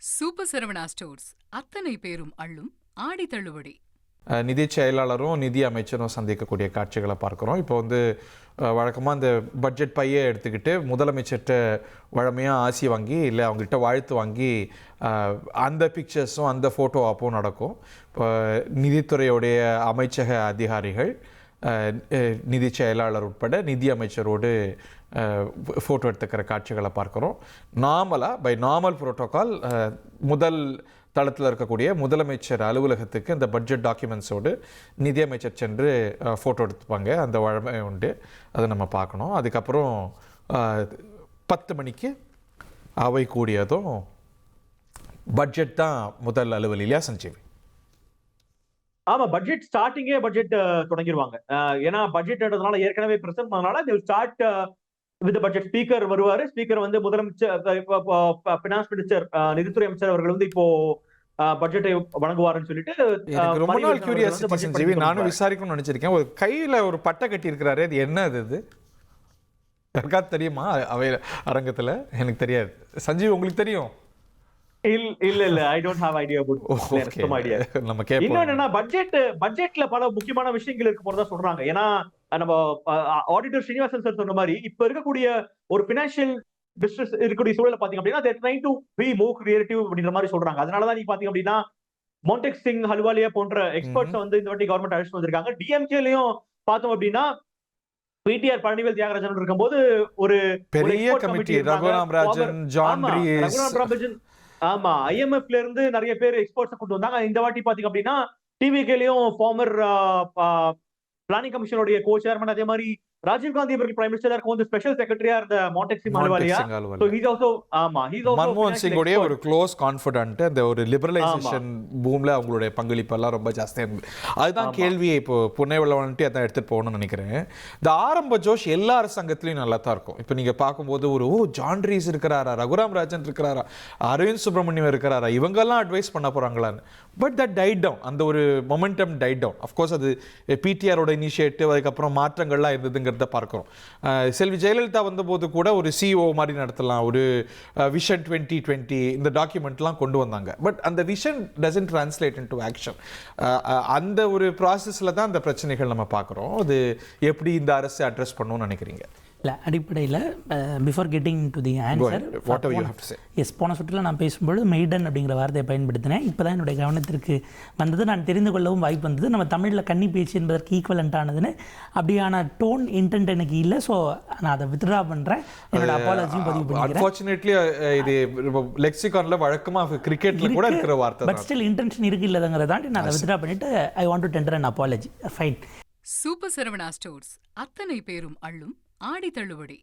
Super Saravana stores அத்தனை பேரும் அள்ளும் ஆடி தள்ளுபடி. நிதி செயலாளரும் நிதி அமைச்சரும் சந்திக்கக்கூடிய காட்சிகளை பார்க்குறோம். இப்போ வழக்கமாக இந்த பட்ஜெட் பையை எடுத்துக்கிட்டு முதலமைச்சர்கிட்ட வழமையாக ஆசி வாங்கி இல்லை அவங்ககிட்ட வாழ்த்து வாங்கி அந்த பிக்சர்ஸும் அந்த ஃபோட்டோ ஆப்பும் நடக்கும். இப்போ நிதித்துறையுடைய அமைச்சக அதிகாரிகள் நிதி செயலாளர் உட்பட நிதி அமைச்சரோடு ஃபோட்டோ எடுத்துக்கிற காட்சிகளை பார்க்குறோம். பை நார்மல் புரோட்டோகால் முதல் தளத்தில் இருக்கக்கூடிய முதலமைச்சர் அலுவலகத்துக்கு இந்த பட்ஜெட் டாக்குமெண்ட்ஸோடு நிதியமைச்சர் சென்று ஃபோட்டோ எடுத்துப்பாங்க. அந்த வழமை உண்டு, அதை நம்ம பார்க்கணும். அதுக்கப்புறம் 10 மணிக்கு அவை கூடியதும் பட்ஜெட் தான் முதல் அலுவல் இல்லையா சஞ்சீவி? ஆமா, பட்ஜெட் ஸ்டார்டிங்கே பட்ஜெட் தொடங்கிடுவாங்க. ஏன்னா பட்ஜெட்ன்றதுனால ஏற்கனவே பிரசன்ட் பண்ணனால ஸ்டார்ட் வித் பட்ஜெட். ஸ்பீக்கர் வருவாரு. ஸ்பீக்கர் முதலமைச்சர் பினான்ஸ் மினிஸ்டர் நிதித்துறை அமைச்சர் அவர்கள் இப்போ பட்ஜெட்டை வழங்குவாருன்னு சொல்லிட்டு ரொம்ப நாள் கியூரியாசிட்டி சஞ்சீவி, நானும் விசாரிக்கணும்னு நினைச்சிருக்கேன். ஒரு கையில ஒரு பட்டை கட்டி இருக்காரு, அது என்ன அது? யாருக்காவது தெரியுமா? அவை அரங்கத்துல எனக்கு தெரியாது. சஞ்சீவி உங்களுக்கு தெரியும்? இல்ல I don't have idea about idea. நம்ம கேப்போம். இன்னொன்னு பட்ஜெட்ல பல முக்கியமான விஷயங்கள் இருக்கு போறதா சொல்றாங்க. ஏன்னா நம்ம ஆடிட்டர் ஸ்ரீனிவாசன் சார் சொன்ன மாதிரி இப்ப இருக்கக்கூடிய ஒரு பினான்சியல் டிஸ்ட்ரெஸ் இருக்கக்கூடிய சூழலை பாத்தீங்க அப்படின்னா they are trying to be more creative அப்படின்ற மாதிரி சொல்றாங்க. அதனாலதான் நீங்க பாத்தீங்க அப்படின்னா மோன்டெக் சிங் ஹல்வாலியா போன்ற எக்ஸ்பர்ட்ஸ் இந்த வாட்டி கவர்மெண்ட் அழைச்சிட்டு வந்திருக்காங்க. டிஎம்கேலயும் பார்த்தோம் அப்படின்னா பிடிஆர் பழனிவேல் தியாகராஜன் இருக்கும்போது ஒரு பெரிய committee Raghuram Rajan, John Rees, ஆமா, ஐஎம்எஃப்ல இருந்து நிறைய பேர் எக்ஸ்பர்ட்ஸ் கொண்டு வந்தாங்க. இந்த வாட்டி பாத்தீங்க அப்படின்னா டிவிகேலயும் ஃபார்மர் பிளானிங் கமிஷனுடைய கோ சேர்மன், அதே மாதிரி ராஜீவ்காந்தி அவர்கள் பிரைம் மினிஸ்டரா இருக்கும் ஸ்பெஷல் செக்ரட்டரியா இருந்த Montek Singh Ahluwalia. So he is also மன்மோகன் சிங்கோட ஒரு க்ளோஸ் கான்ஃபிடன்ட். அந்த ஒரு லிபரலைசேஷன் பூம்ல அவங்களுடைய பங்களிப்பு எல்லாம் ரொம்ப ஜாஸ்தியா இருந்தது. அதுதான் கேள்வியை இப்போ புனேவளவன்ட்டு அதான் எடுத்துட்டு போகணும்னு நினைக்கிறேன். இந்த ஆரம்ப ஜோஷ் எல்லா அரசாங்கத்திலையும் நல்லா தான் இருக்கும். இப்போ நீங்க பார்க்கும்போது ஜான் ரீஸ் இருக்கிறாரா, ரகுராம் ராஜன் இருக்கிறாரா, அரவிந்த் சுப்ரமணியம் இருக்கிறாரா, இவங்கெல்லாம் அட்வைஸ் பண்ண போறாங்களான்னு. பட் தட் டைட் டவுன், அந்த ஒரு மொமெண்டம் டைட் டவுன். அஃப்கோர்ஸ் அது பிடிஆரோட இனிஷியேட்டிவ், அதுக்கப்புறம் மாற்றங்கள்லாம் இருந்ததுங்கிறத பார்க்குறோம். செல்வி ஜெயலலிதா வந்தபோது கூட ஒரு சிஓ மாதிரி நடத்தலாம், ஒரு விஷன் 2020 இந்த டாக்குமெண்ட்லாம் கொண்டு வந்தாங்க. பட் அந்த vision doesn't translate into action. அந்த ஒரு ப்ராசஸில் தான் அந்த பிரச்சனைகள் நம்ம பார்க்குறோம். அது எப்படி இந்த அரசு அட்ரஸ் பண்ணணும்னு நினைக்கிறீங்க? இல்லை, அடிப்படையில் before getting to the answer, yes, போன சுற்றில் நான் பேசும்போது மெய்டன் அப்படிங்கிற வார்த்தையை பயன்படுத்தினேன். இப்போ தான் என்னுடைய கவனத்திற்கு வந்தது, நான் தெரிந்து கொள்ளவும் வாய்ப்பு வந்தது. நம்ம தமிழில் கன்னி பேச்சு என்பதற்கு ஈக்குவலண்ட் ஆனதுன்னு அப்படியான டோன் இன்டென்ட் எனக்கு இல்லை. ஸோ நான் அதை வித்ட்ரா பண்ணுறேன். என்னோட அப்பாலஜியும் பதிவு பண்ணிக்கிறேன். அன்ஃபார்ச்சுனேட்லி இது லெக்சிகானில் வழக்கமாக கிரிக்கெட்டில் கூட இருக்கிற வார்த்தை, பட் ஸ்டில் இன்டென்ஷன் இருக்கு இல்லைங்கிறத தாண்டி நான் அதை வித்ட்ரா பண்ணிட்டு I want to tender an apology. Fine. Super Saravana stores அத்தனை பேரும் அள்ளும் ஆடி தள்ளுபடி.